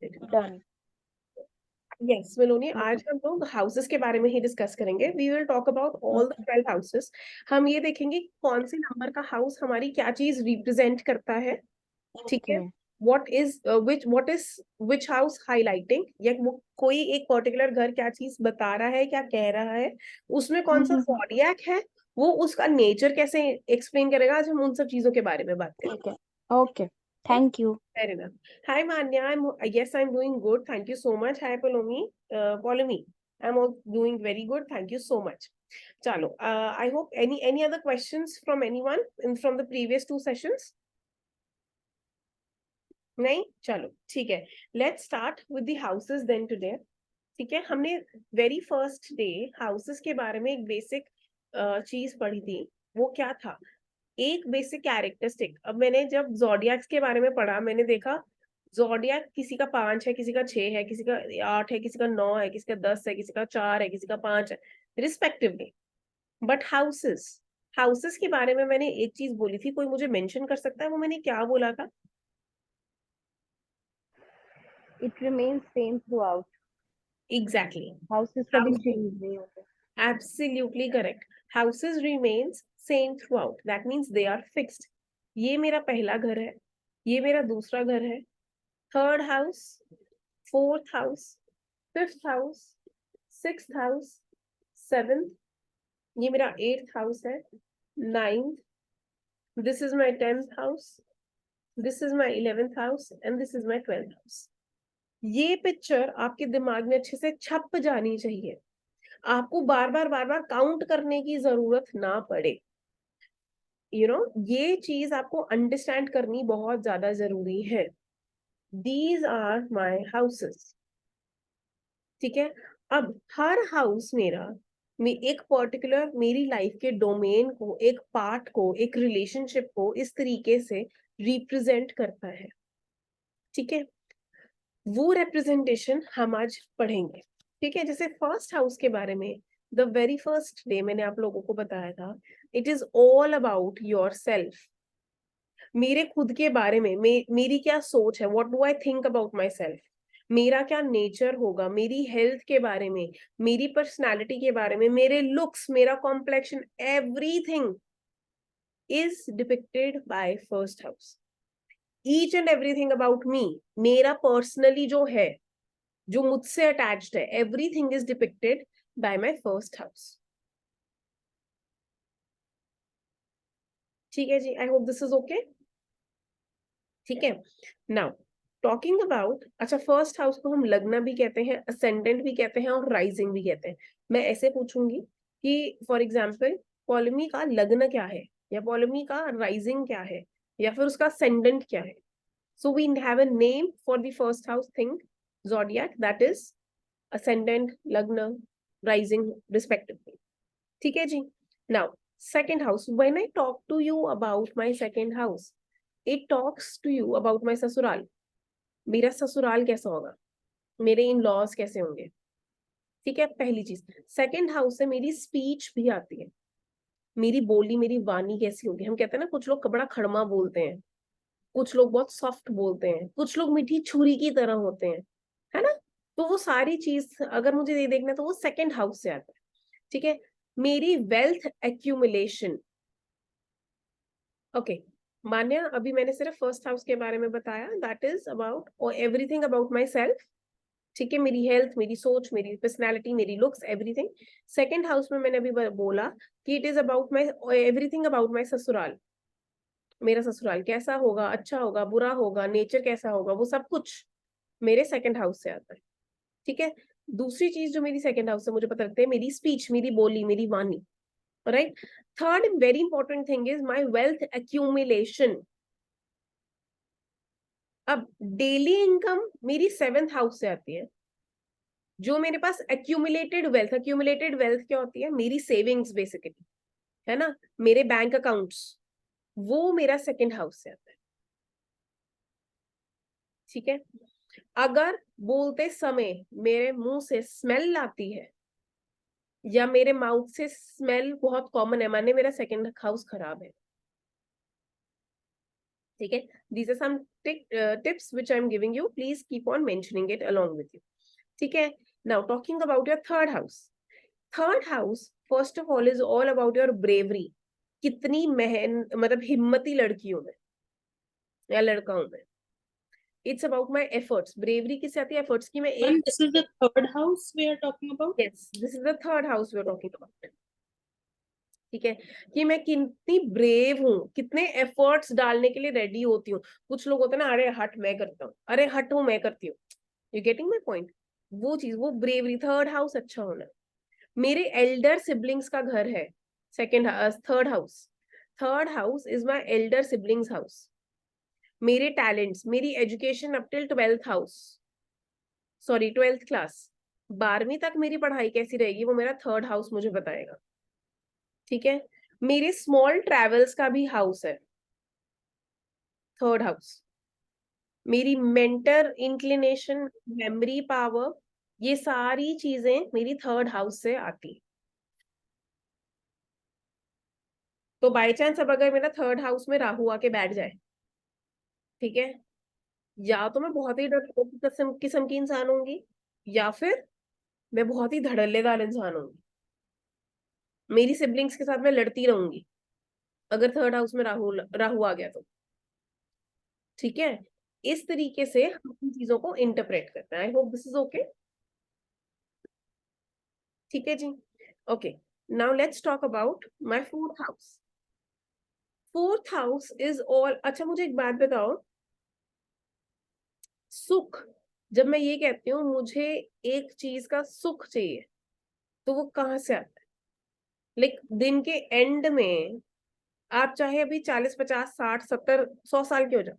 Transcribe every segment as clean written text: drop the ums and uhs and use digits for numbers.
Done. Yes Meloni, आज हम लोग हाउसेस के बारे में ही डिस्कस करेंगे। We will talk about all the 12 houses. हम ये देखेंगे कौन से नंबर का हाउस हमारी क्या चीज रिप्रेजेंट करता है, ठीक है। Okay. What is which house highlighting, या वो कोई एक पर्टिकुलर घर क्या चीज बता रहा है, क्या कह रहा है, उसमें कौन सा ज़ोडिएक है, वो उसका नेचर कैसे एक्सप्लेन करेगा। आज हम उन सब चीजों के बारे में बात करेंगे। ठीक है। Okay, thank you. Fair enough. Hi Manya, yes, I'm doing good. Thank you so much. Hi Palomi, Palomi. I'm all doing very good. Thank you so much. Chalo. I hope any other questions from anyone from the previous two sessions? नहीं, चलो ठीक है. Let's start with the houses then today. ठीक है, हमने very first day houses के बारे में एक बेसिक चीज पढ़ी थी. वो क्या था? एक बेसिक कैरेक्टरिस्टिक. अब मैंने जब जोडियक्स के बारे में पढ़ा, मैंने देखा जोडियक किसी का 5 है, किसी का 6 है, किसी का 8 है, किसी का 9 है, किसी का 10 है, किसी का 4 है, किसी का 5 है, रिस्पेक्टिवली. बट हाउसेस, हाउसेस के बारे में मैंने एक चीज बोली थी. कोई मुझे मेंशन कर सकता है वो मैंने क्या बोला था? It remains same through out. Exactly. Houses कभी चेंज नहीं होते। Absolutely correct. Houses remains same throughout. That means they are fixed. ये मेरा पहला घर है, ये मेरा दूसरा घर है, third house, fourth house, fifth house, sixth house, seventh, ये मेरा एट्थ हाउस है, ninth, this is my tenth house, this is my 11th house and this is my 12th house. ये पिक्चर आपके दिमाग में अच्छे से छप जानी चाहिए. आपको बार बार काउंट करने की जरूरत ना पड़े. ये चीज आपको अंडरस्टैंड करनी बहुत ज्यादा जरूरी है. These are my houses. ठीक है. अब हर हाउस मेरा में एक पर्टिकुलर मेरी लाइफ के डोमेन को, एक पार्ट को, एक रिलेशनशिप को इस तरीके से रिप्रेजेंट करता है. ठीक है. वो रिप्रेजेंटेशन हम आज पढ़ेंगे. ठीक है. जैसे फर्स्ट हाउस के बारे में द वेरी फर्स्ट डे मैंने आप लोगों को बताया था, it is all about your self. मेरे खुद के बारे में मेरी क्या सोच है, what do I think about my self, मेरा क्या नेचर होगा, मेरी हेल्थ के बारे में, मेरी पर्सनालिटी के बारे में, मेरे लुक्स, मेरा complexion, everything is depicted by first house. Each and everything about me, मेरा पर्सनली जो है, जो मुझसे अटैच्ड है, everything is depicted by my first house. ठीक है जी, I hope this is okay. ठीक है. नाउ टॉकिंग अबाउट, अच्छा, फर्स्ट हाउस को हम लग्न भी कहते हैं, असेंडेंट भी कहते हैं और राइजिंग भी कहते हैं. मैं ऐसे पूछूंगी कि फॉर एग्जाम्पल पॉलमी का लग्न क्या है, या पॉलमी का राइजिंग क्या है, या फिर उसका असेंडेंट क्या है. So we have a name for the first house thing, zodiac, that is ascendant, lagna, rising respectively. ठीक है जी. Now second house, when I talk to you about my second house, it talks to you about my ससुराल. मेरा ससुराल कैसा होगा, मेरे in laws कैसे होंगे. ठीक है. पहली चीज. सेकंड हाउस से मेरी स्पीच भी आती है, मेरी बोली, मेरी वाणी कैसी होगी. हम कहते हैं ना, कुछ लोग बड़ा खड़मा बोलते हैं, कुछ लोग बहुत सॉफ्ट बोलते हैं, कुछ लोग मीठी छुरी की तरह होते हैं, है ना. तो वो सारी चीज अगर मुझे ये देखना है तो वो सेकंड हाउस से आता है. ठीक है. मेरी वेल्थ एक्यूमुलेशन. ओके. मान्या, अभी मैंने सिर्फ फर्स्ट हाउस के बारे में बताया, दैट इज अबाउट और एवरीथिंग अबाउट माई सेल्फ. ठीक है. मेरी हेल्थ, मेरी सोच, मेरी पर्सनैलिटी, मेरी लुक्स, एवरीथिंग. सेकंड हाउस में मैंने अभी बोला कि it is about my everything about my ससुराल. मेरा ससुराल कैसा होगा, अच्छा होगा, बुरा होगा, नेचर कैसा होगा, वो सब कुछ मेरे सेकंड हाउस से आता है. ठीक है. दूसरी चीज जो मेरी सेकंड हाउस से मुझे पता लगता है, मेरी स्पीच, मेरी बोली, मेरी वाणी. Right. Third very important thing is my wealth accumulation. अब डेली इनकम मेरी सेवेंथ हाउस से आती है. जो मेरे पास एक्यूमुलेटेड वेल्थ, एक्यूमुलेटेड वेल्थ क्या होती है, मेरी सेविंग्स बेसिकली, है ना, मेरे बैंक अकाउंट्स, वो मेरा सेकंड हाउस से आता है. ठीक है. अगर बोलते समय मेरे मुंह से स्मेल आती है, या मेरे माउथ से स्मेल बहुत कॉमन है, माने मेरा सेकंड हाउस खराब है. ठीक है, these are some tips which I'm giving you, please keep on mentioning it along with you. ठीक है, now talking about your third house. Third house first of all is all about your bravery. कितनी मतलब हिम्मती लड़की हूं मैं या लड़का हूं मैं. It's about my efforts. Bravery किससे आती है? Efforts की मैं And एक. this is the third house we are talking about. Yes, this is the third house we are talking about. ठीक है, कि मैं कितनी ब्रेव हूँ, कितने एफर्ट्स डालने के लिए रेडी होती हूँ. कुछ लोग होते हैं ना, अरे हट मैं करता हूँ, अरे हट हूँ मैं करती हूँ. You getting my point? वो चीज, वो ब्रेवरी. थर्ड हाउस अच्छा होना. मेरे एल्डर सिबलिंग्स का घर है third house. Third house is my elder siblings house. मेरे टैलेंट्स, मेरी education up till 12th house, sorry 12th class, 12वीं तक मेरी पढ़ाई कैसी रहेगी वो मेरा थर्ड हाउस मुझे बताएगा. ठीक है, मेरे स्मॉल ट्रेवल्स का भी हाउस है थर्ड हाउस. मेरी मेंटर इंक्लिनेशन, मेमोरी पावर, ये सारी चीजें मेरी थर्ड हाउस से आती. तो बाय चांस अब अगर मेरा थर्ड हाउस में राहु आके बैठ जाए, ठीक है, या तो मैं बहुत ही किस्म की इंसान होंगी, या फिर मैं बहुत ही धड़ल्लेदार इंसान होंगी. मेरी सिबलिंग्स के साथ मैं लड़ती रहूंगी अगर थर्ड हाउस में राहु आ गया तो. ठीक है, इस तरीके से हम इन चीजों को इंटरप्रेट करते हैं. I hope this is okay. ठीक है जी, okay. Now let's talk about my fourth house. Fourth house is all. अच्छा मुझे एक बात बताओ, सुख, जब मैं ये कहती हूँ मुझे एक चीज का सुख चाहिए, तो वो कहाँ से आता है? लाइक दिन के एंड में आप चाहे अभी 40 50 60 70 100 साल के हो जाओ,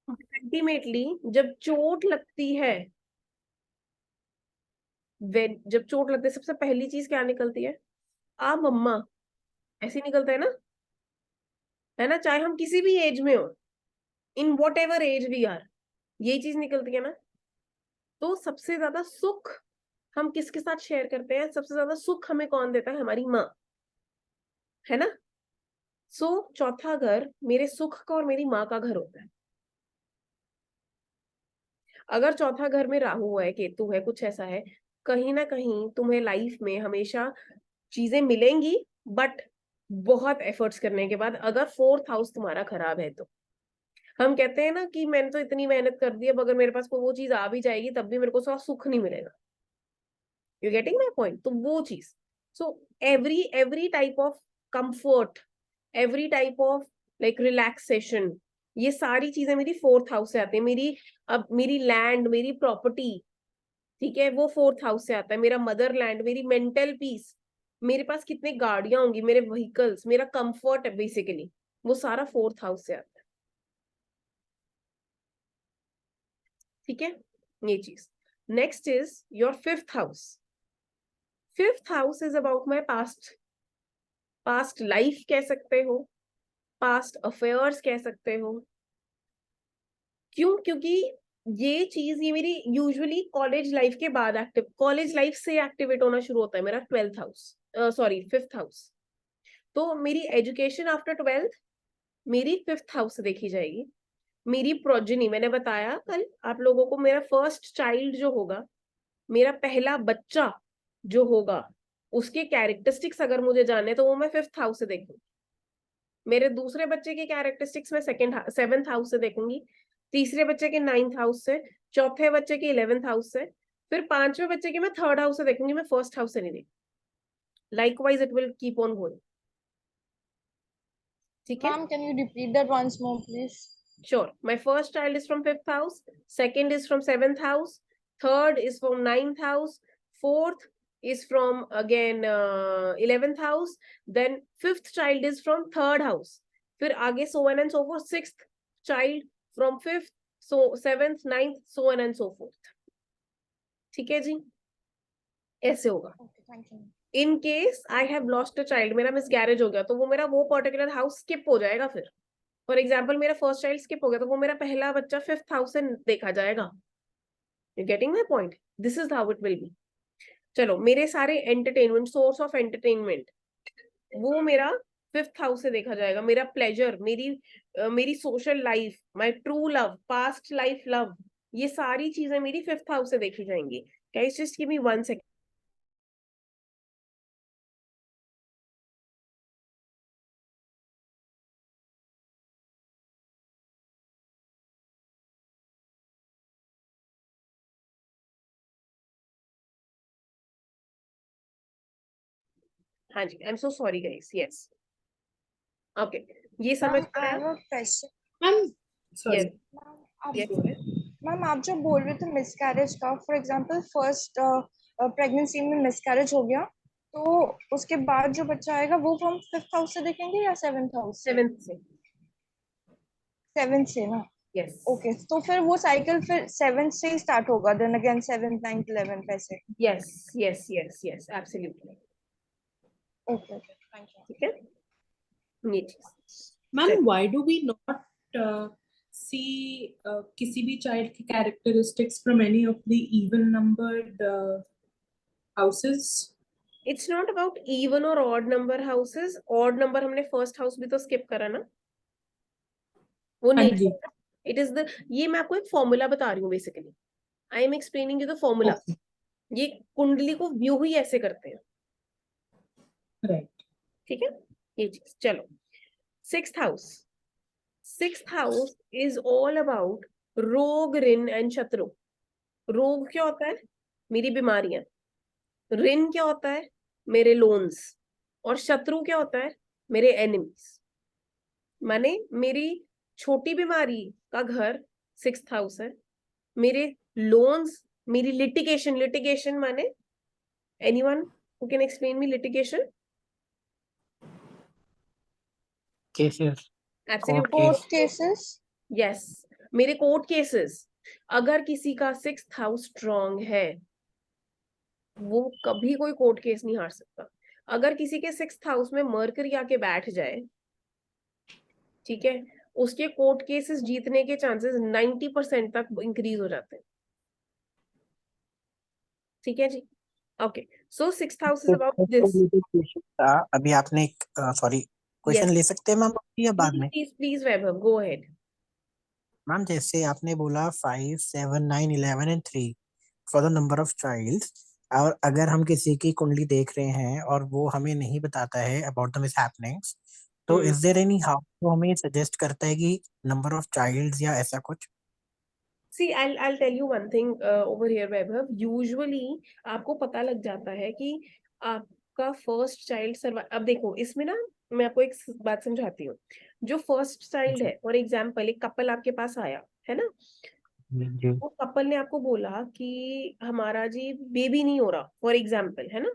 अल्टीमेटली जब चोट लगती है, जब चोट लगती है सबसे पहली चीज क्या निकलती है? आ मम्मा. ऐसे निकलता है ना, चाहे हम किसी भी एज में हो, in whatever age we are, ये चीज निकलती है ना. तो सबसे ज्यादा सुख हम किसके साथ शेयर करते हैं? सबसे ज्यादा सुख हमें कौन देता है? हमारी माँ, है ना. सो चौथा घर मेरे सुख का और मेरी माँ का घर होता है. अगर चौथा घर में राहु है, केतु है, कुछ ऐसा है, कहीं ना कहीं तुम्हें लाइफ में हमेशा चीजें मिलेंगी, बट बहुत एफर्ट्स करने के बाद. अगर फोर्थ हाउस तुम्हारा खराब है तो हम कहते हैं ना कि मैंने तो इतनी मेहनत कर दी, अब अगर मेरे पास कोई वो चीज आ भी जाएगी तब भी मेरे को उसका सुख नहीं मिलेगा. You getting my point? तो वो चीज. So every type of comfort, every type of like relaxation, ये सारी चीजें मेरी फोर्थ हाउस से आती है. अब मेरी लैंड, मेरी प्रॉपर्टी, ठीक है, वो फोर्थ हाउस से आता है. मेरा मदर लैंड, मेरी मेंटल पीस, मेरे पास कितनी गाड़ियां होंगी, मेरे व्हीकल्स, मेरा कंफर्ट है बेसिकली, वो सारा फोर्थ हाउस से आता है. ठीक है, ये चीज. Next is your fifth house. Fifth house is about my past life कह सकते हो, पास्ट अफेयर्स कह सकते हो. क्यों? क्योंकि ये चीज, ये मेरी यूजुअली कॉलेज लाइफ के बाद कॉलेज लाइफ से एक्टिवेट होना शुरू होता है मेरा 12th house, sorry 5th house. तो मेरी एजुकेशन आफ्टर 12th मेरी 5th हाउस से देखी जाएगी. मेरी प्रोजेनी, मैंने बताया कल आप लोगों को, मेरा फर्स्ट चाइल्ड जो होगा, मेरा पहला बच्चा जो होगा, उसके कैरेक्टरिस्टिक्स अगर मुझे जाने तो वो मैं 5th हाउस से देखूंगी. मेरे दूसरे बच्चे के कैरेक्टरिस्टिक्स में 7th हाउस से देखूंगी, तीसरे बच्चे के 9th हाउस से, चौथे बच्चे के 11th हाउस से, फिर पांचवें बच्चे के मैं 3rd हाउस से देखूंगी, मैं 1st हाउस से नहीं देखूंगी. Likewise it will keep on going. ठीक है, Ma'am, can you repeat that once more, please? sure. My first child is from 5th house, second is from 7th house, third is from 9th house, fourth is from again 11th house, then fifth child is from 3rd house, फिर आगे so on and so forth, sixth child from 5th, so 7th 9th so on and so forth. ठीक है जी, ऐसे होगा. Okay, thank you. In case I have lost a child, मेरा miscarriage हो गया, तो वो मेरा वो पर्टिकुलर हाउस स्किप हो जाएगा. फिर फॉर एग्जाम्पल मेरा फर्स्ट चाइल्ड स्किप हो गया, तो वो मेरा पहला बच्चा 5th हाउस से देखा जाएगा. You getting my point? This is how it will be. चलो, मेरे सारे एंटरटेनमेंट, सोर्स ऑफ एंटरटेनमेंट, वो मेरा 5th हाउस से देखा जाएगा। मेरा प्लेजर, मेरी social life, my true love, past life love, ये सारी चीजें मेरी 5th हाउस से देखी जाएंगी। Guys just give me 1 second. हाँ जी, I am so sorry guys. Yes, okay, ये समझ Ma'am, I में have आया? a question. Ma'am, yes, sorry. Ma'am, आप यस, मैम आप जो बोल रहे थे मिसकैरेज का, फॉर एग्जांपल फर्स्ट प्रेगनेंसी में मिसकैरेज हो गया, तो उसके बाद जो बच्चा आएगा वो हम 5th हाउस से देखेंगे या 7th हाउस से? 7th से। 7th से ना? यस, ओके, तो फिर वो साइकिल फिर 7th से ही स्टार्ट होगा, then again 7th 9th 11th ऐसे? Yes, yes, yes, yes, absolutely. Okay, thank you. ठीक है, ये चीज। Ma'am, why do we not see किसी भी child की characteristics from any of the even numbered houses? It's not about even और odd number houses. Odd number हमने first house भी तो स्किप करा ना, वो हाँ नहीं। जी. इट इज द, ये मैं आपको एक फॉर्मूला बता रही हूँ basically. I am explaining you the formula. Okay. ये कुंडली को व्यू ही ऐसे करते हैं, Right. ठीक है, ये चीज। चलो, 6th house. 6th house is all about रोग, ऋण एंड शत्रु। रोग क्या होता है? मेरी बीमारियां। ऋण क्या होता है? मेरे लोन्स। और शत्रु क्या होता है? मेरे एनिमीज। माने मेरी छोटी बीमारी का घर 6th हाउस है, मेरे लोन्स, मेरी लिटिगेशन। लिटिगेशन माने, anyone who can explain me litigation? cases, court absolutely, case. Court cases? Yes, मेरे कोर्ट केसेस। अगर किसी का 6th हाउस स्ट्रांग है, वो कभी कोई कोर्ट केस नहीं हार सकता। अगर किसी के 6th हाउस में मरकरी आके बैठ जाए, ठीक है, उसके कोर्ट केसेस जीतने के चांसेस 90% तक इंक्रीज हो जाते हैं। ठीक है जी, okay. So 6th house is about this. Question था अभी आपने एक सॉरी क्वेश्चन यस, ले सकते हैं मैम या बाद प्लीज में? Please please Vaibhav, go ahead. Ma'am जैसे आपने बोला 5 7 9 11 and 3 for the number of child, और अगर हम किसी की कुंडली देख रहे हैं और वो हमें नहीं बताता है अबाउट द मिस हैपनिंग्स, तो इज देयर एनी हाउ वो हमें सजेस्ट करता है कि नंबर ऑफ चाइल्ड्स या ऐसा कुछ? See, I'll tell you one thing over here, Vaibhav. Usually आपको पता लग जाता है कि आपका फर्स्ट चाइल्ड सर्वाइव। अब देखो, इसमें ना मैं आपको एक बात समझाती हूँ। जो फर्स्ट चाइल्ड है, फॉर एग्जाम्पल एक कपल आपके पास आया है ना, जी वो कपल ने आपको बोला कि हमारा जी बेबी नहीं हो रहा, फॉर एग्जाम्पल, है ना।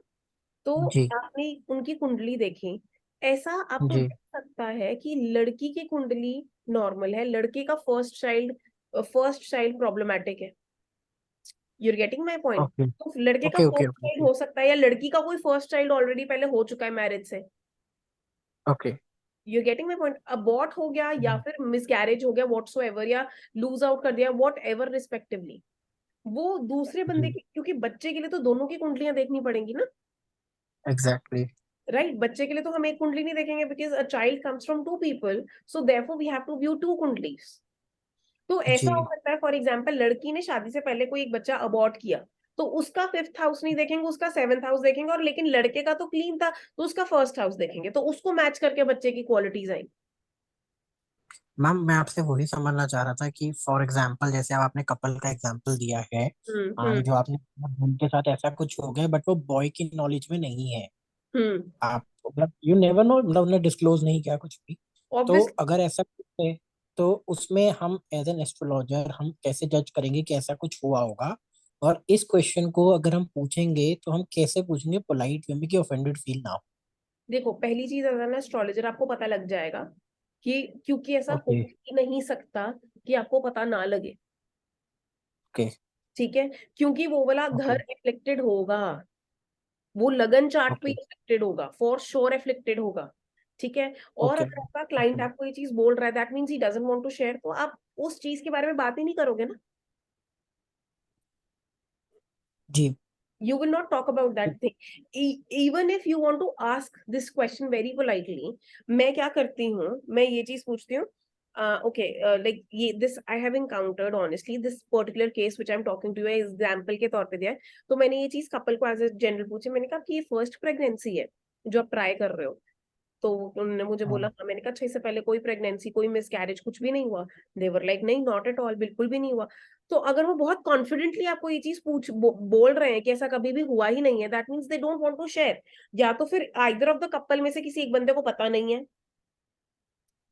तो जी आपने उनकी कुंडली देखी, ऐसा आपको जी लग सकता है कि लड़की की कुंडली नॉर्मल है, लड़के का फर्स्ट चाइल्ड प्रॉब्लमेटिक है। You're getting my point? Okay तो लड़के का ओके ओके फर्स्ट चाइल्ड हो सकता है, या लड़की का कोई फर्स्ट चाइल्ड ऑलरेडी पहले हो चुका है मैरिज से। Okay you're getting my point? Abort हो गया या फिर मिसकैरेज हो गया, व्हाट्सोएवर, या लूज आउट कर दिया, वॉट एवर रिस्पेक्टिवली, वो दूसरे बंदे जी की, क्योंकि बच्चे के लिए तो दोनों की कुंडलियां देखनी पड़ेंगी ना, एग्जैक्टली राइट? बच्चे के लिए तो हम एक कुंडली नहीं देखेंगे, because a child comes from two people, so therefore we have to view two kundlis. तो ऐसा जी हो सकता है, फॉर एग्जाम्पल लड़की ने शादी से पहले कोई एक बच्चा अबॉर्ट किया, तो उसका 5th हाउस नहीं देखेंगे, उसका 7th हाउस देखेंगे, और लेकिन लड़के का तो क्लीन था, तो उसका फर्स्ट हाउस देखेंगे, तो उसको मैच करके बच्चे की क्वालिटीज आएंगी। मैम मैं आपसे वही समझना चाह रहा था कि फॉर एग्जांपल जैसे अब आपने कपल का एग्जांपल दिया है, हम्म, जो आपने उनके साथ ऐसा कुछ हो गया बट वो बॉय की नॉलेज में नहीं है, हम्म, आप मतलब यू नेवर नो, मतलब उन्होंने डिस्क्लोज नहीं किया कुछ भी, तो ऑब्वियस। अगर ऐसा कुछ है तो उसमें हम एज एन एस्ट्रोलॉजर हम कैसे जज करेंगे कि ऐसा कुछ हुआ होगा? और इस क्वेश्चन को अगर हम पूछेंगे तो हम कैसे पूछेंगे पोलाइट वे में कि ऑफेंडेड फील ना हो? देखो, पहली चीज अगर ना एस्ट्रोलॉजर, आपको पता लग जाएगा कि, क्योंकि ऐसा हो ओके ही नहीं सकता कि आपको पता ना लगे, ओके ठीक है, क्योंकि वो वाला ओके घर एफ्लिक्टेड होगा, वो लगन चार्ट पे ओके एफ्लिक्टेड होगा, फॉर श्योर एफ्लिक्टेड होगा, ठीक है। और ओके अगर आपका क्लाइंट आपको ये चीज बोल रहा है, that means he doesn't want to share, तो आप उस चीज के बारे में बात ही नहीं करोगे ना। जी You will not talk about that thing. Even if you want to ask this question very politely, मैं क्या करती हूँ, मैं ये चीज पूछती हूँ, okay, like ये this I have encountered honestly this particular case which I'm talking to you example के तौर पे दिया है, तो मैंने ये चीज कपल को एज ए जनरल पूछी, मैंने कहा कि ये फर्स्ट प्रेगनेंसी है जो आप ट्राई कर रहे हो, तो उन्होंने मुझे बोला हाँ, मैंने कहा अच्छा इससे पहले कोई प्रेगनेंसी कोई मिसकैरेज कुछ भी नहीं हुआ, देवर लाइक नहीं नॉट एट ऑल, बिल्कुल भी नहीं हुआ। तो अगर वो बहुत कॉन्फिडेंटली आपको ये चीज बोल रहे हैं कि ऐसा कभी भी हुआ ही नहीं है, that means they don't want to share, या तो फिर आइदर ऑफ द कपल में से किसी एक बंदे को पता नहीं है,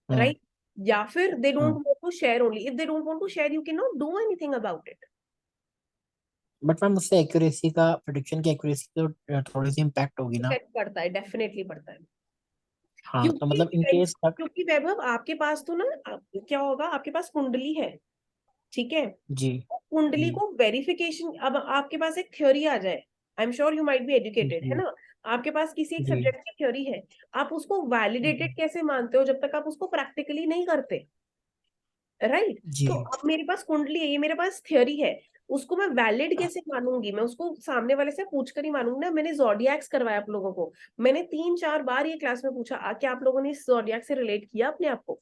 राइट, या फिर they don't want to share only, if they don't want to share you can not do anything about it. But ma'am उससे एक्यूरेसी का, प्रेडिक्शन की एक्यूरेसी तो थोड़ी सी इम्पैक्ट होगी ना। पड़ता है, डेफिनेटली पड़ता है, हाँ तो मतलब इन केस तक, क्योंकि वैभव आपके पास तो ना क्या होगा, आपके पास कुंडली है, ठीक है, जी कुंडली जी को वेरिफिकेशन, अब आपके पास एक थ्योरी आ जाए, I am sure you might be educated, है जी ना, आपके पास किसी एक जी सब्जेक्ट की थ्योरी है, आप उसको वैलिडेटेड कैसे मानते हो जब तक आप उसको प्रैक्टिकली नहीं करते, राइट। जी तो अब मेरे पास कुंडली है, ये मेरे पास थ्योरी है, उसको मैं वैलिड कैसे मानूंगी, मैं उसको सामने वाले से पूछ कर ही मानूंगी ना। मैंने ज़ोडिएक्स करवाया आप लोगों को, मैंने 3-4 बार ये क्लास में पूछा क्या आप लोगों ने इस ज़ोडिएक से रिलेट किया अपने आप को,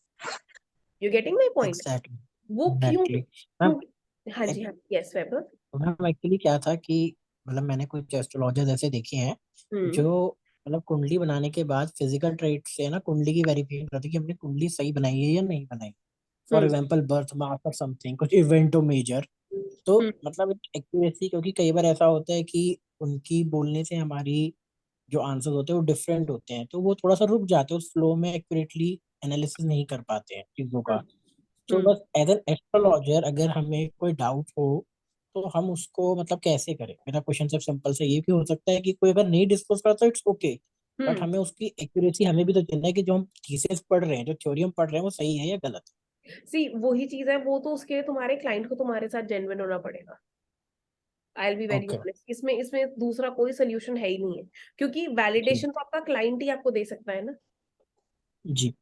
you getting my point, exactly वो क्यों एग्जैक्टली मैम। हाँ जी हाँ, यस वैभव। तो मैम एक्चुअली क्या था कि मतलब मैंने कुछ एस्ट्रोलॉजर ऐसे देखे हैं हम्म जो मतलब कुंडली बनाने के बाद फिजिकल ट्रेट से ना कुंडली की वेरिफिकेशन करते हैं कि हमने कुंडली सही बनाई है या नहीं बनाई। For hmm example birth mark और समथिंग, कुछ इवेंट हो मेजर, तो हम्म मतलब एक्यूरेसी, क्योंकि कई बार ऐसा होता है कि उनकी बोलने से हमारी जो आंसर होते हैं वो डिफरेंट होते हैं, तो वो थोड़ा सा रुक जाते हैं उस फ्लो में, एक्यूरेटली एनालिसिस नहीं कर पाते हैं चीजों का। हम्म तो हम्म बस एज एन एस्ट्रोलॉजर अगर हमें कोई डाउट हो तो हम उसको मतलब कैसे करें। मेरा क्वेश्चन सिर्फ सिंपल से ये कि हो सकता है कि कोई अगर नहीं डिस्कस करता इट्स ओके, बट हम्म। हमें उसकी एक्यूरेसी हमें भी तो जानना है कि जो हम थीसिस पढ़ रहे हैं, जो थ्योरी हम पढ़ रहे हैं, वो सही है या गलत सी वही चीज है, वो तो उसके लिए तुम्हारे क्लाइंट को तुम्हारे साथ जेन्युइन होना पड़ेगा, आई विल बी है। वेरी ओके ऑनेस्ट, इसमें इसमें दूसरा कोई सोल्यूशन है ही नहीं है, क्योंकि ठीक, वैलिडेशन तो आपका क्लाइंट ही आपको दे सकता है ना, जी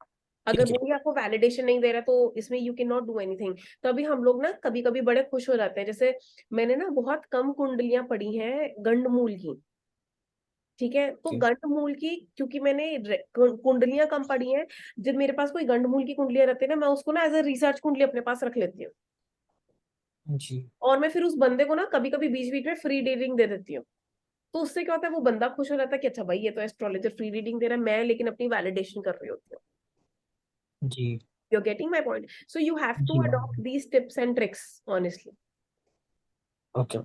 अगर ठीक है। वो ही आपको वैलिडेशन नहीं दे रहा तो इसमें you can not do anything. तभी हम लोग ना कभी कभी बड़े खुश हो जाते हैं, जैसे मैंने ना बहुत कम कुंडलियां पढ़ी हैं गंडमूल की, ठीक है, तो ओके गंडमूल की क्योंकि मैंने कुंडलियां कम पढ़ी हैं, जब मेरे पास कोई गंडमूल की कुंडलियां रहती है ना, मैं उसको ना एज अ रिसर्च कुंडली अपने पास रख लेती हूँ, जी और मैं फिर उस बंदे को ना कभी कभी बीच बीच में फ्री रीडिंग दे देती हूँ, तो उससे क्या होता है, वो बंदा खुश हो जाता है कि अच्छा भाई ये तो एस्ट्रोलॉजर फ्री रीडिंग दे रहा है, मैं लेकिन अपनी वैलिडेशन कर रही होती हूँ। जी You're getting my point. So you have to जी adopt these tips and tricks honestly. Okay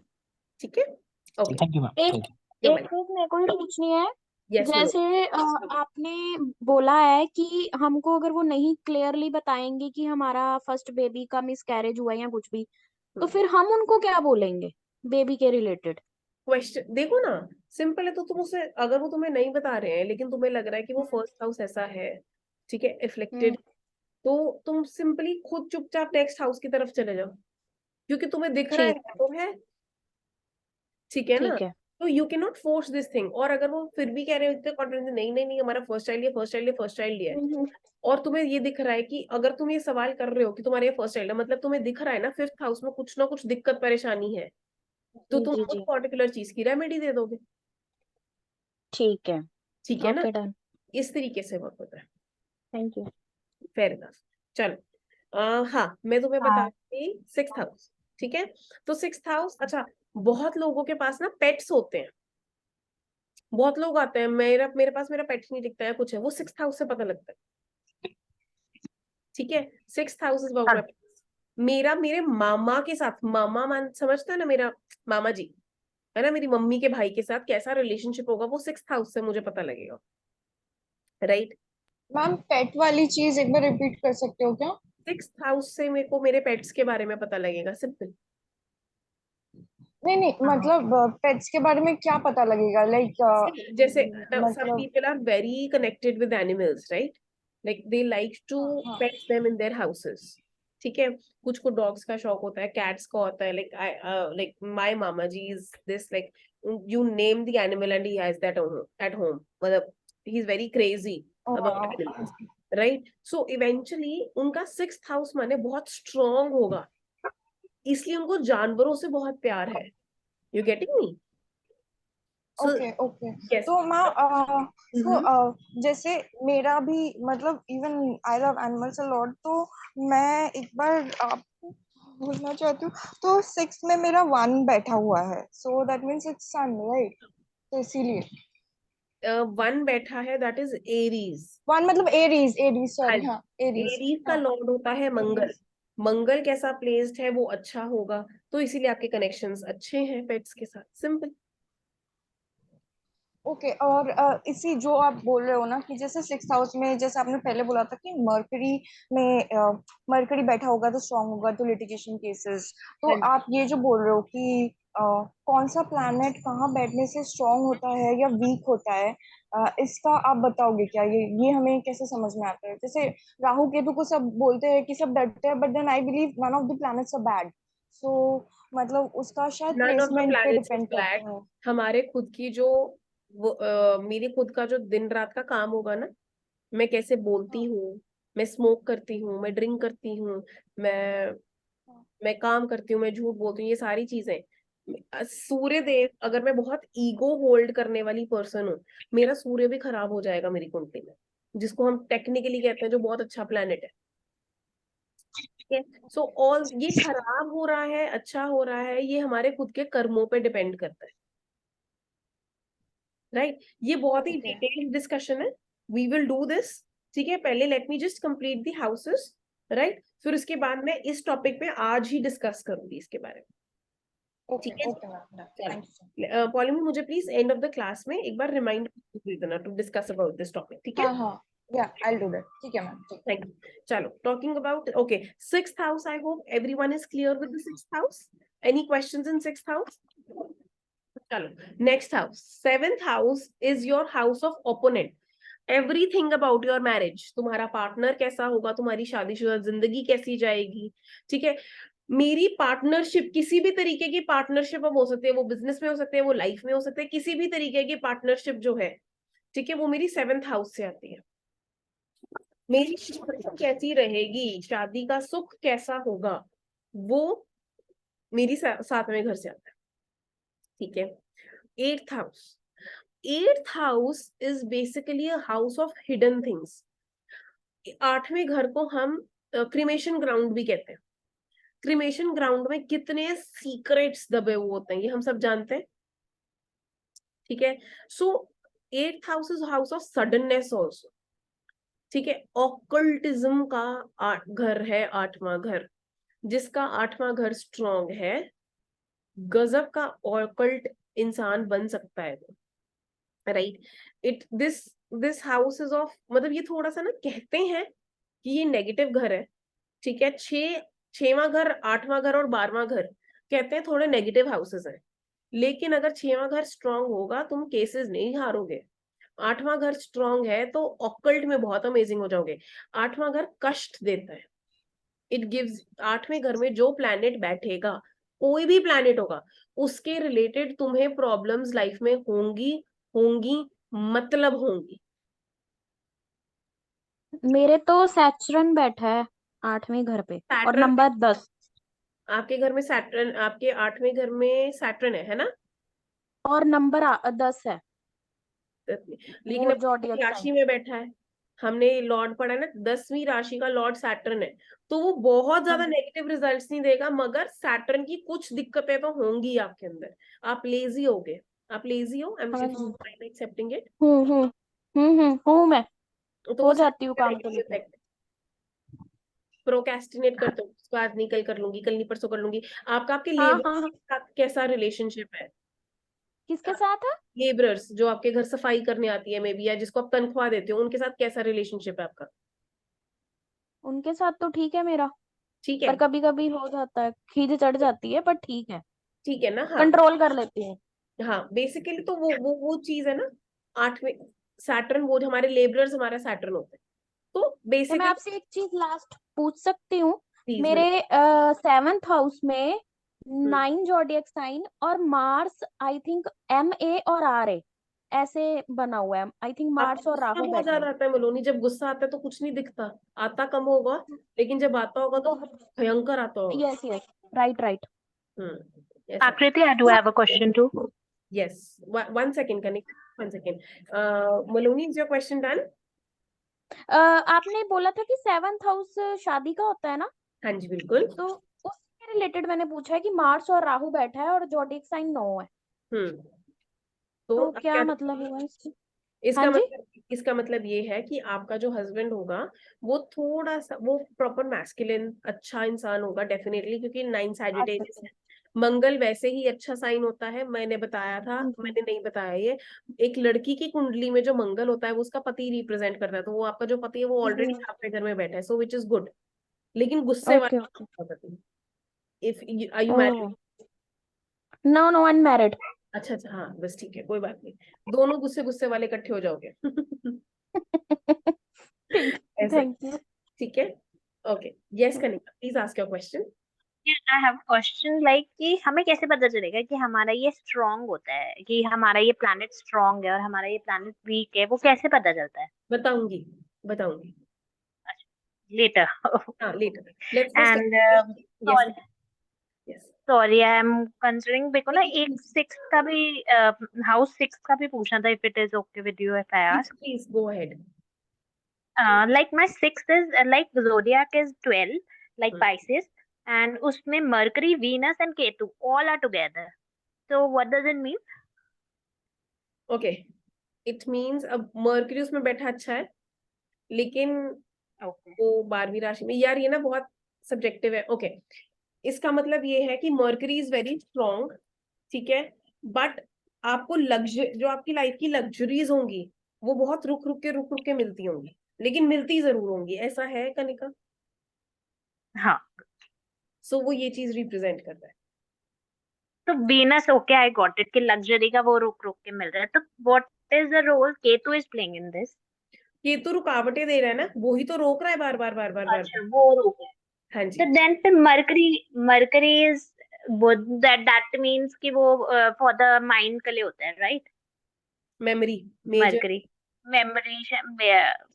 ठीक है, ओके, थैंक यू मैम, एक थैंक you're एक welcome. चीज मेरे को ही पूछनी है। Yes, no. जैसे आपने बोला है कि हमको अगर वो नहीं क्लियरली बताएंगे कि हमारा फर्स्ट बेबी का मिसकैरेज हुआ है या कुछ भी, तो फिर हम उनको क्या बोलेंगे बेबी के रिलेटेड? क्वेश्चन देखो ना, सिंपल है, तो तुम उसे, अगर वो तुम्हें नहीं बता रहे हैं लेकिन तुम्हें लग रहा है कि वो फर्स्ट हाउस ऐसा है, ठीक है, हम्म, इफ्लिक्टेड, तो तुम सिंपली खुद चुपचाप नेक्स्ट हाउस की तरफ चले जाओ, क्योंकि तुम्हें दिख रहा है ठीक है, तो है, ठीक है ना, ठीक है। तो you can not force this thing. और अगर वो फिर भी कह रहे हो इतने कॉन्फिडेंस, नहीं नहीं नहीं हमारा फर्स्ट चाइल्ड है, फर्स्ट चाइल्ड है, फर्स्ट चाइल्ड है, हम्म, और तुम्हें ये दिख रहा है कि अगर तुम ये सवाल कर रहे हो कि तुम्हारे ये फर्स्ट चाइल्ड है, मतलब तुम्हें दिख रहा है ना फिफ्थ हाउस में कुछ ना कुछ दिक्कत परेशानी है, तो जी तुम जी उस जी, पर्टिकुलर चीज की रेमेडी दे दोगे, ठीक है। ठीक है ना, ओके, डन। इस तरीके से वर्क होता है। Thank you. फेयर इनफ, चलो, हाँ मैं तुम्हें बता हाँ। रही सिक्स्थ हाउस, ठीक है, तो सिक्स्थ हाउस, अच्छा, बहुत लोगों के पास ना पेट्स होते हैं, बहुत लोग आते हैं, मेरा मेरे पास मेरा पेट नहीं दिखता है कुछ है, वो सिक्स्थ हाउस से पता लगता है, ठीक है, सिक्स्थ हाउस इज अबाउट हाँ, माय, मेरा मेरे मामा के साथ, मामा मान समझता है ना, मेरा मामा जी है ना, मेरी मम्मी के भाई के साथ कैसा रिलेशनशिप होगा वो सिक्स्थ हाउस से मुझे पता लगेगा, राइट। मैम पेट वाली चीज एक बार रिपीट कर सकते हो क्या? सिक्स्थ हाउस से मेरे को मेरे पेट्स के बारे में पता लगेगा, सिंपल। नहीं नहीं, मतलब पेट्स के बारे में क्या पता लगेगा, लाइक जैसे some मतलब। people are very connected with animals, right? Like they like to हाँ हाँ। pet them in their houses. ठीक है, कुछ को डॉग्स का शौक होता है, कैट्स का होता है, like I like my mama ji is this, like you name the animal and he has that at home, मतलब he is very crazy about animals, right? So eventually उनका सिक्स्थ हाउस माने बहुत strong होगा, इसलिए उनको जानवरों से बहुत प्यार है, you getting me? So okay okay yes. तो मैं तो Mhm. जैसे मेरा भी मतलब even I love animals a lot, तो मैं एक बार आपको बोलना चाहती हूँ, तो 6 में मेरा 1 बैठा हुआ है, so that means it's sun right, तो इसीलिए 1 बैठा है, दैट इज एरीज। 1 मतलब एरीज, एरीज हाँ, सॉरी, हाँ एरीज, एरीज का हाँ लॉर्ड होता है मंगल। एरीज। मंगल कैसा प्लेस्ड है वो अच्छा होगा, तो इसीलिए आपके कनेक्शंस अच्छे हैं पेट्स के साथ, सिंपल। ओके और इसी जो आप बोल रहे हो ना कि जैसे 6 हाउस में, जैसे आपने पहले बोला था कि मरकरी में मरकरी बैठा होगा तो स्ट्रांग होगा तो लिटिगेशन केसेस, तो हाँ जी। आप ये जो बोल रहे हो कि कौन सा प्लैनेट कहाँ बैठने से स्ट्रांग होता है या वीक होता है, इसका आप बताओगे क्या? ये हमें कैसे समझ में आता है? जैसे राहु केतु को सब बोलते हैं कि सब डरते हैं, but then I believe none of the planets are bad, so मतलब उसका शायद नन ऑफ द प्लेसमेंट पे प्लैनेट्स इज डिपेंड बैड। करता है। हमारे खुद की जो वो मेरे खुद का जो दिन रात का काम होगा ना, मैं कैसे बोलती हाँ हूँ, मैं स्मोक करती हूँ, मैं ड्रिंक करती हूँ, मैं हाँ मैं काम करती हूँ, मैं झूठ बोलती हूँ, ये सारी चीजें। सूर्य देव, अगर मैं बहुत ईगो होल्ड करने वाली पर्सन हूँ, मेरा सूर्य भी खराब हो जाएगा मेरी कुंडली में, जिसको हम टेक्निकली कहते हैं, जो बहुत अच्छा प्लेनेट है। ठीक है, सो ऑल ये खराब हो रहा है, अच्छा हो रहा है, ये हमारे खुद के कर्मों पे डिपेंड करता है, राइट? ये बहुत ही ओके डिटेल्ड डिस्कशन है, वी विल डू दिस। ठीक है, पहले let me just complete the houses, right? फिर उसके बाद मैं इस टॉपिक पे आज ही डिस्कस करूंगी इसके बारे में। ओके ठीक है, ओके मैम, थैंक यू। चलो पॉलिमी, मुझे please end of the class में एक बार रिमाइंड देना to discuss about this topic, ठीक है? हाँ हाँ, या आई डू दैट, ठीक है मैम, ठीक। Thank you. चलो, talking about okay, 6th house, I hope everyone is clear with the 6th house. Any questions in 6th house? चलो, next house, 7th house is your house of opponent. Everything about your marriage, तुम्हारा partner कैसा होगा, तुम्हारी शादीशुदा जिंदगी कैसी जाएगी, ठीक है? मेरी पार्टनरशिप, किसी भी तरीके की पार्टनरशिप अब हो सकती है, वो बिजनेस में हो सकती है, वो लाइफ में हो सकती है, किसी भी तरीके की पार्टनरशिप जो है, ठीक है, वो मेरी 7th हाउस से आती है। मेरी शादी कैसी रहेगी, शादी का सुख कैसा होगा, वो मेरी 7वें घर से आता है, ठीक है? 8th house, 8th house is basically a house of hidden things. 8वें घर को हम क्रिमेशन ग्राउंड भी कहते हैं। क्रिमेशन ग्राउंड में कितने सीक्रेट्स दबे हुए होते हैं, ये हम सब जानते हैं, ठीक है? सो 8th house is house of suddenness also, ठीक है? ऑकल्टिज्म का घर है 8वां घर। जिसका 8वां घर स्ट्रॉन्ग है, गजब का ऑकल्ट इंसान बन सकता है, right? It this this house is of, मतलब ये थोड़ा सा ना कहते हैं कि ये नेगेटिव घर है, ठीक है? 6वां घर, 8वां घर और 12वां घर कहते हैं थोड़े नेगेटिव हाउसेस हैं, लेकिन अगर 6वां घर स्ट्रांग होगा, तुम केसेस नहीं हारोगे। 8वां घर स्ट्रांग है तो ऑकल्ट में बहुत अमेजिंग हो जाओगे। 8वां घर कष्ट देता है, इट गिव्स, 8वें घर में जो प्लैनेट बैठेगा, कोई भी प्लैनेट होगा, उसके रिलेटेड तुम्हें प्रॉब्लम्स लाइफ में होंगी, होंगी, मतलब होंगी। मेरे तो सैचरन बैठा है 8वें घर पे और सैटर्न, नंबर 10, आपके घर में सैटर्न, आपके 8वें घर में सैटर्न है ना? और नंबर 10 है, लेकिन वो अब जोडियक साइन। राशि में बैठा है, हमने लॉर्ड पढ़ा है ना, 10वीं राशि का लॉर्ड सैटर्न है, तो वो बहुत ज्यादा नेगेटिव रिजल्ट्स नहीं देगा, मगर सैटर्न की कुछ दिक्कतें तो होंगी आपके अंदर। आप लेजी होगे, आप लेजी हो, आई हाँ एम जी, एक्सेप्टिंग इट। हूँ मैं, तो वो हो जाती हूँ सैटर्न का काम को नेगेटिव लेकर। इफेक्ट, प्रोक्रेस्टिनेट करते हो, उसको आज नहीं कल कर लूंगी, कल नहीं परसों कर लूंगी। आपका आपके हाँ लेबर हाँ हाँ, के साथ कैसा रिलेशनशिप है? किसके साथ है? लेबरर्स जो आपके घर सफाई करने आती है मे बी, या जिसको आप तनख्वाह देते हो, उनके साथ कैसा रिलेशनशिप है आपका? उनके साथ तो ठीक है मेरा, ठीक पर है, कभी कभी हो जाता है, खीज चढ़ जाती है, पर ठीक है, ठीक है ना? हाँ, कंट्रोल कर लेती हूँ। हाँ, बेसिकली तो वो चीज है ना। 8वें सैटर्न, वो जो हमारे लेबरर्स हमारा सैटर्न होते हैं, तो तो मैं बेसिकली आपसे एक चीज लास्ट पूछ सकती हूँ? प्लीज मेरे 7th हाउस में हम्म, 9 जोडियक साइन और मार्स, आई थिंक MA और RA ऐसे बना हुआ है, आई थिंक आपको मार्स और गुस्सा राहु बहुत बैठे हैं। ज्यादा आता है मलोनी, जब गुस्सा आता है तो कुछ नहीं दिखता, आता कम होगा, लेकिन जब आता होगा तो भयंकर आता होगा। Yes yes, right right. ऐसा। Akriti, I do have a question too. Yes. One second, Kanika. 1 second. Maloney, is your question done? आपने बोला था कि 7th हाउस शादी का होता है ना, हाँ जी, बिल्कुल. तो उसके रिलेटेड मैंने पूछा है कि मार्स और राहु बैठा है और जोडिक साइन 9 है, तो तो अब क्या मतलब हुआ इसका? इसका हाँ जी, मतलब इसका मतलब ये है कि आपका जो हस्बैंड होगा वो थोड़ा सा वो प्रॉपर मैस्कुलिन अच्छा इंसान होगा डेफिनेटली, क्योंकि 9 अच्छा सैजिटेरियस अच्छा, है. मंगल वैसे ही अच्छा साइन होता है. मैंने बताया था, हाँ जी, मैंने नहीं बताया ये. एक लड़की की कुंडली में जो मंगल होता है वो उसका पति रिप्रेजेंट करता है, तो वो आपका जो पति है वो ऑलरेडी आपके घर में बैठा है, सो विच इज गुड. लेकिन गुस्से ओके वाला ओके, पति. If are you married? Oh no no unmarried. अच्छा अच्छा, हाँ बस ठीक है, कोई बात नहीं. दोनों गुस्से गुस्से वाले इकट्ठे हो जाओगे. ठीक, ऐसे. Thank you. ठीक है. Okay. Yes Kanika, please ask your question. I have question like कि हमें कैसे पता चलेगा कि हमारा ये स्ट्रांग होता है, कि हमारा ये प्लैनेट स्ट्रांग है और हमारा ये प्लैनेट वीक है, वो कैसे पता चलता है? बताऊंगी बताऊंगी. लेटर। हाँ, letter. Let's first. And yes. Sorry yes. Sorry I am considering, because ना एक 6 का भी हाउस 6 का भी पूछना था, if it is okay with you if I ask. Please go ahead. Like my 6th is like zodiac is 12 like Pisces, and उसमें Mercury, Venus and Ketu all are together. So what does it mean? Okay. It means अब mercury उसमें बैठा अच्छा है, लेकिन Okay. वो 12वीं राशि में, यार ये ना बहुत सब्जेक्टिव है. ओके. इसका मतलब ये है कि मर्क्यूरी इज वेरी स्ट्रॉन्ग. ठीक है. बट आपको जो आपकी लाइफ की लग्जरीज होंगी वो बहुत रुक रुक के मिलती होंगी, लेकिन मिलती जरूर होंगी. ऐसा है कनिका? हाँ. सो वो ये चीज रिप्रेजेंट करता है. तो Venus, okay I got it, कि लग्जरी का वो रुक रुक के मिल रहा है. तो what is the role Ketu is playing in this? ये तो रुकावटें दे रहा है ना, वो ही तो रोक रहा है बार बार बार बार बार अच्छा, बार. वो रुक है. हाँ तो जी. देन फिर मरकरी इज दैट मींस कि वो फॉर द माइंड के लिए होता है, right? Memory, major. Mercury memory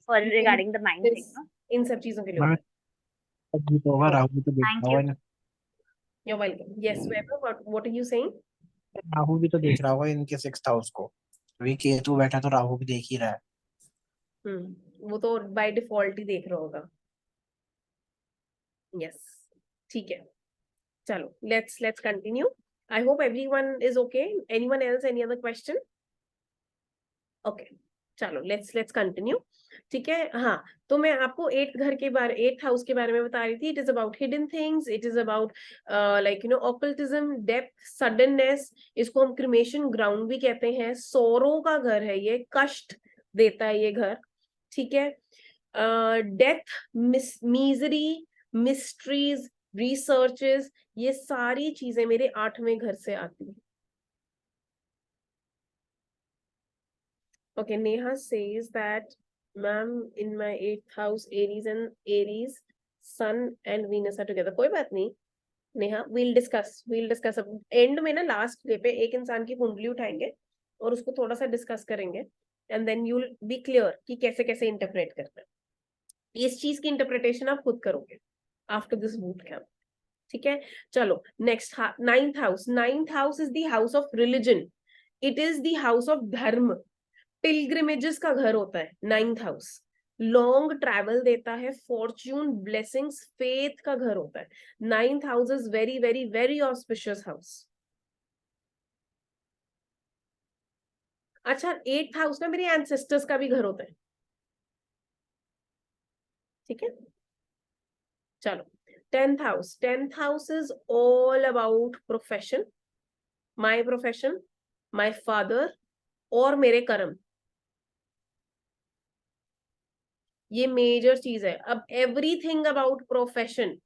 for regarding the mind thing, no? इन सब चीजों के लिए मैम होता भी तो होगा, राहु भी तो देख थैंक रहा यू. होगा. है. You're welcome. Yes, Vaibhav, what are you saying? Rahu भी तो देख रहा होगा इनके 6th हाउस को. अभी केतु बैठा तो राहु भी देख ही रहा है. वो तो बाय डिफॉल्ट ही देख रहा होगा. यस. ठीक है. चलो, let's continue. I hope everyone is okay. Anyone else, any other question? Okay. चलो, लेट्स कंटिन्यू. ठीक है. हाँ, तो मैं आपको 8th हाउस के बारे में बता रही थी. It is about hidden things. It is about like occultism, depth, suddenness. इसको हम क्रिमेशन ग्राउंड भी कहते हैं. सौरों का घर है ये, कष्ट देता है ये घर. ठीक है. डेथ, मिजरी, मिस्ट्रीज, रिसर्चेस, ये सारी चीजें मेरे 8वें घर से आती हैं. Okay, Neha says that, ma'am, in my 8th house, Aries, Sun and Venus are together. कोई बात नहीं नेहा, we'll discuss. अब एंड में ना, लास्ट डे पे एक इंसान की कुंडली उठाएंगे और उसको थोड़ा सा डिस्कस करेंगे, and then you'll be clear कि कैसे कैसे इंटरप्रेट करना है. इस चीज की इंटरप्रिटेशन आप खुद करोगे आफ्टर दिस बूट कैंप. ठीक है. चलो, next 9th house is the house of religion. It is the house of धर्म. पिलग्रिमेजेस का घर होता है 9th हाउस. लॉन्ग ट्रैवल देता है, फॉर्च्यून, ब्लेसिंग्स, फेथ का घर होता है. 9th house is very very very auspicious house. अच्छा, 8th हाउस ना मेरे एंसेस्टर्स का भी घर होता है. ठीक है. चलो, 10th house is all about profession, my profession, my father और मेरे कर्म. ये मेजर चीज है. अब एवरीथिंग अबाउट प्रोफेशन,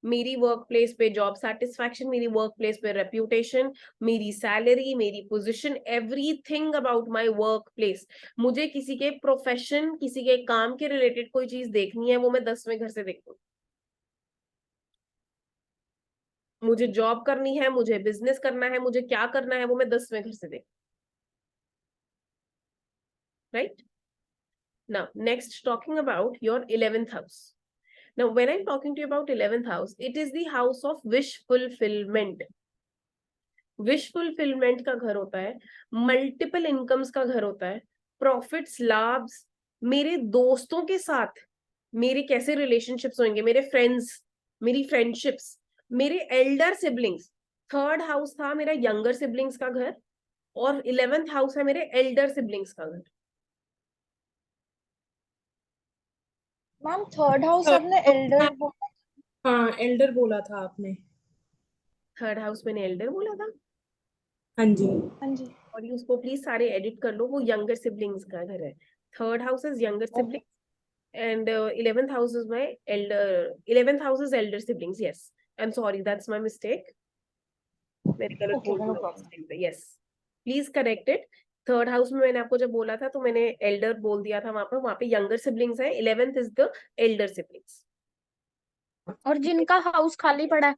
मेरी वर्क प्लेस पे जॉब सेटिस्फैक्शन, मेरी वर्क प्लेस पे रेप्यूटेशन, मेरी सैलरी, मेरी position, everything about my work place. मुझे किसी के प्रोफेशन, किसी के काम के रिलेटेड कोई चीज देखनी है, वो मैं 10वें घर से देखूं. मुझे जॉब करनी है, मुझे बिजनेस करना है, मुझे क्या करना है, वो मैं 10वें घर से देखूं. Right. Now, next, talking about your 11th house. Now, when I'm talking to you about 11th house, it is the house of wish fulfillment. Wish fulfilment का घर होता है, मल्टीपल इनकम्स का घर होता है, प्रॉफिट्स, लाभ्स, मेरे दोस्तों के साथ मेरे कैसे रिलेशनशिप्स होंगे, मेरे फ्रेंड्स, मेरी फ्रेंडशिप्स, मेरे एल्डर सिबलिंग्स। थर्ड हाउस था मेरा यंगर सिबलिंग्स का घर, और 11th हाउस है मेरे एल्डर सिबलिंग्स का घर। मैम थर्ड हाउस आपने एल्डर बोला। हाँ, एल्डर बोला था आपने। थर्ड हाउस मैंने एल्डर बोला था, हाँ जी। हाँ जी। और ये उसको प्लीज सारे एडिट कर लो, वो यंगर सिबलिंग्स का घर है। Third house is younger siblings and 11th house is my elder 11th house is elder siblings. Yes, I'm sorry, that's my mistake. मैंने गलत ओके बोल नो दिया प्रॉब्लम। mistake पे। yes, please correct it. Third house में मैंने आपको जब बोला था तो मैंने एल्डर बोल दिया था, वहां पे यंगर सिबलिंग्स है, 11th is the Elder siblings. और जिनका हाउस खाली पड़ा है,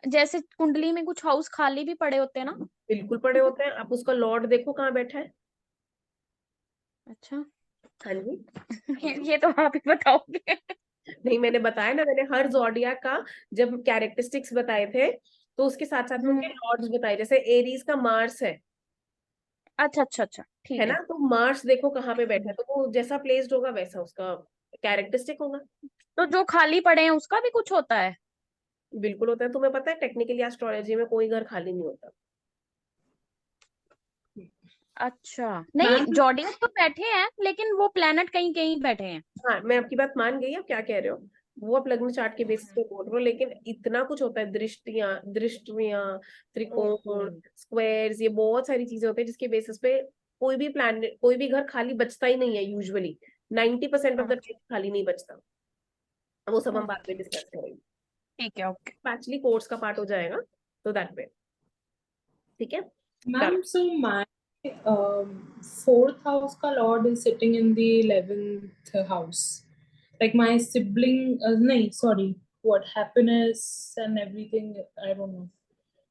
जैसे कुंडली में कुछ हाउस खाली भी पड़े होते हैं ना। बिल्कुल पड़े होते हैं, आप उसका लॉर्ड देखो कहाँ बैठा है। अच्छा। हाँ जी। ये तो आप ही बताओगे। नहीं, मैंने बताया ना, मैंने हर जोडियाक का जब कैरेक्टरिस्टिक्स बताए थे तो उसके साथ साथ में उनके लॉर्ड्स बताए। जैसे एरीज का मार्स है अच्छा अच्छा अच्छा, है ठीक ना, है। तो मार्स देखो कहाँ पे बैठा है, तो वो जैसा प्लेस्ड होगा वैसा उसका कैरेक्टरिस्टिक होगा। तो जो खाली पड़े हैं उसका भी कुछ होता है? बिल्कुल होता है, तुम्हें पता है टेक्निकली एस्ट्रोलॉजी में कोई घर खाली नहीं होता। अच्छा, नहीं मैम जॉडियक तो बैठे हैं, लेकिन वो प्लेनेट कहीं कहीं बैठे हैं। हाँ, मैं आपकी बात मान गई, आप क्या कह रहे हो वो आप लग्न चार्ट के बेसिस पे बोल रहे हो, लेकिन इतना कुछ होता है, दृष्टियां, त्रिकोण, स्क्वायर्स, ये बहुत सारी चीजें होती है जिसके बेसिस पे कोई भी प्लान, कोई भी घर खाली बचता ही नहीं है यूजुअली। 90% ऑफ द टाइम खाली नहीं बचता। वो सब हम बाद में डिस्कस करेंगे, ठीक है, ओके। एक्चुअली कोर्स का पार्ट हो जाएगा, तो दैट वे। ठीक है। Ma'am, so my fourth house का lord is sitting in the 11th house. Like my sibling, नहीं, sorry, what happiness and everything, I don't know.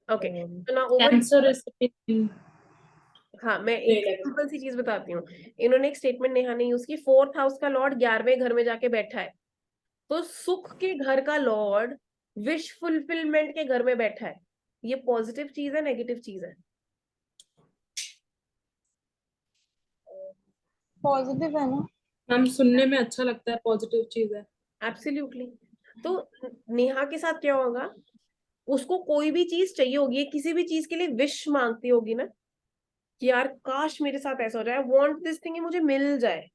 Okay, तो ना over, Cancer is sitting in हाँ मैं the एक 11th. Simple सी चीज बताती हूँ। इन्होंने एक स्टेटमेंट नेहा ने यूज की, फोर्थ हाउस का लॉर्ड 11वें घर में जाके बैठा है, तो सुख के घर का लॉर्ड विश फुलफिलमेंट के घर में बैठा है। ये पॉजिटिव चीज है, नेगेटिव चीज है? पॉजिटिव है ना। मैम, सुनने में अच्छा लगता है, पॉजिटिव चीज है। एब्सोल्युटली। तो नेहा के साथ क्या होगा, उसको कोई भी चीज चाहिए होगी, किसी भी चीज के लिए विश मांगती होगी ना, कि यार काश मेरे साथ ऐसा हो जाए, वांट दिस थिंग, मुझे मिल जाए,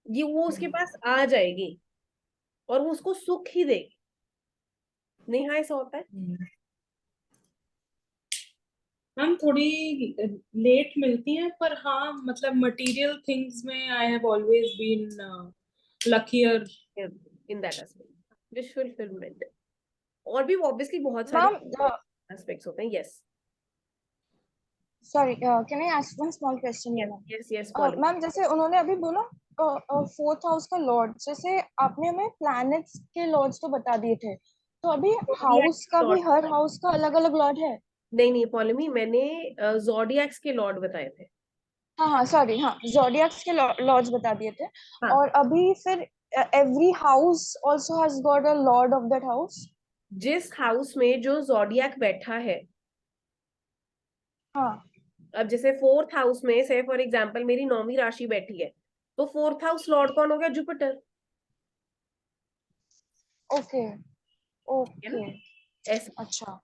ये वो उसके पास आ जाएगी और वो उसको सुख ही देगी। नेहा ऐसा होता है? मैम थोड़ी लेट मिलती हैं, पर हाँ, मतलब मटेरियल थिंग्स में I have always been luckier. In that aspect, wish fulfilment. और भी ऑब्वियसली बहुत सारे मैम एस्पेक्ट्स होते हैं। Yes sorry can I ask one small question yes ma'am. Yes yes, policy. Ma'am जैसे उन्होंने अभी बोला फोर्थ हाउस का लॉर्ड, जैसे आपने हमें प्लैनेट्स के लॉर्ड्स तो बता दिए थे, तो अभी हाउस का भी हर हाउस का अलग अलग लॉर्ड है? नहीं नहीं पॉलिमी, मैंने जोडियक्स के लॉर्ड बताए थे। हाँ हाँ सॉरी, हाँ जोडियक्स के लॉर्ड्स बता दिए थे। हाँ, और अभी फिर every house also has got a Lord of that house. जिस हाउस में जो जोडियक बैठा है, हाँ अब जैसे फोर्थ हाउस में से फॉर एग्जांपल मेरी 9वीं राशि बैठी है, तो फोर्थ हाउस लॉर्ड कौन हो गया? जुपिटर। ओके ठीक है ना, ओके। ऐसा। अच्छा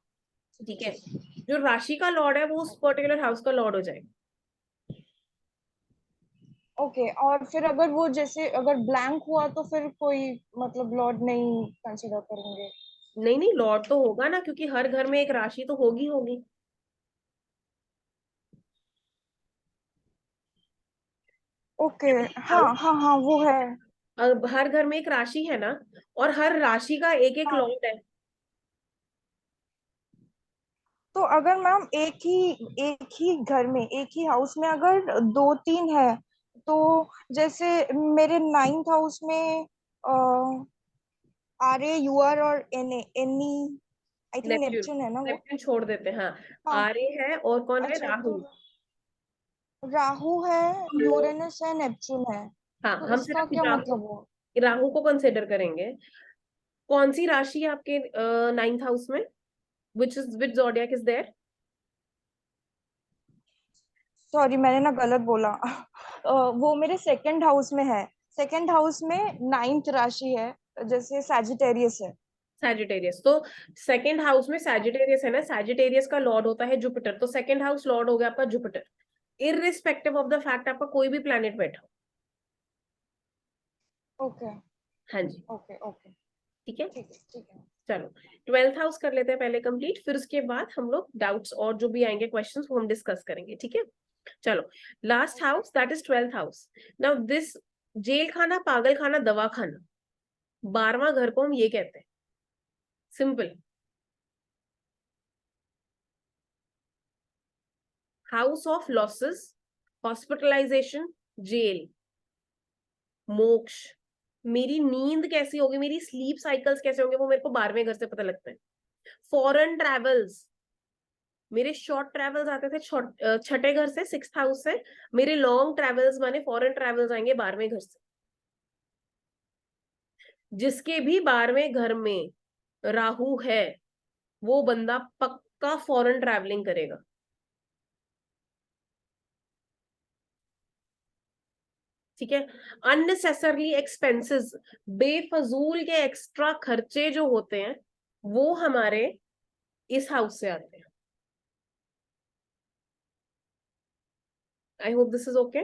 ठीक है, जो राशि का लॉर्ड है वो उस पर्टिकुलर हाउस का लॉर्ड हो जाएगा। ओके। और फिर अगर वो जैसे अगर ब्लैंक हुआ तो फिर कोई मतलब लॉर्ड नहीं कंसिडर करेंगे? नहीं नहीं, लॉर्ड तो होगा ना, क्योंकि हर घर में एक राशि तो होगी होगी। ओके। हाँ हाँ हाँ वो है। अब हर घर में एक राशि है ना, और हर राशि का एक एक हाँ लॉर्ड है। तो अगर मैम एक ही घर में एक ही हाउस में अगर दो तीन है, तो जैसे मेरे नाइन्थ हाउस में आर ए यू आर और N A any, I think Neptune, Neptune है ना वो। नेपच्यून छोड़ देते हैं, हाँ। हाँ आर्य है, और कौन है? अच्छा, राहु। तो राहु है, यूरेनस है, नेपच्यून है, हाँ, तो हम इसका सिर्फ क्या राहु, मतलब हुआ? राहु को कंसिडर करेंगे। कौन सी राशि है आपके 9th हाउस में? विच जोडियक इज देयर? सॉरी मैंने ना गलत बोला। वो मेरे सेकंड हाउस में है। सेकंड हाउस में 9th राशि है, जैसे सैजिटेरियस है। सैजिटेरियस, तो सेकंड हाउस में सैजिटेरियस है ना, सैजिटेरियस का लॉर्ड होता है जुपिटर, तो सेकंड हाउस लॉर्ड हो गया आपका Jupiter, irrespective of the fact आपका कोई भी प्लैनेट बैठा हो। ओके हाँ जी, ओके ओके। ठीक है। ठीक है ठीक है। चलो 12th हाउस कर लेते हैं पहले कंप्लीट, फिर उसके बाद हम लोग डाउट्स और जो भी आएंगे क्वेश्चंस वो हम डिस्कस करेंगे, ठीक है। चलो last house that is 12th house. Now this, jail खाना, पागल खाना, दवा खाना, 12वां घर को हम ये कहते हैं, simple. House of losses, hospitalisation, jail, moksha. मेरी नींद कैसी होगी, मेरी स्लीप साइकिल्स कैसे होंगे, वो मेरे को 12वें घर से पता लगता है। फॉरेन ट्रैवल्स, मेरे शॉर्ट ट्रैवल्स आते थे छठे घर से, 6th हाउस से, मेरे लॉन्ग ट्रैवल्स माने फॉरेन ट्रैवल्स आएंगे 12वें घर से। जिसके भी 12वें घर में राहु है वो बंदा पक्का फॉरेन ट्रैवलिंग करेगा। ठीक है। अननेसेसरली एक्सपेंसेस, बेफजूल के एक्स्ट्रा खर्चे जो होते हैं वो हमारे इस हाउस से आते हैं। I hope this is okay.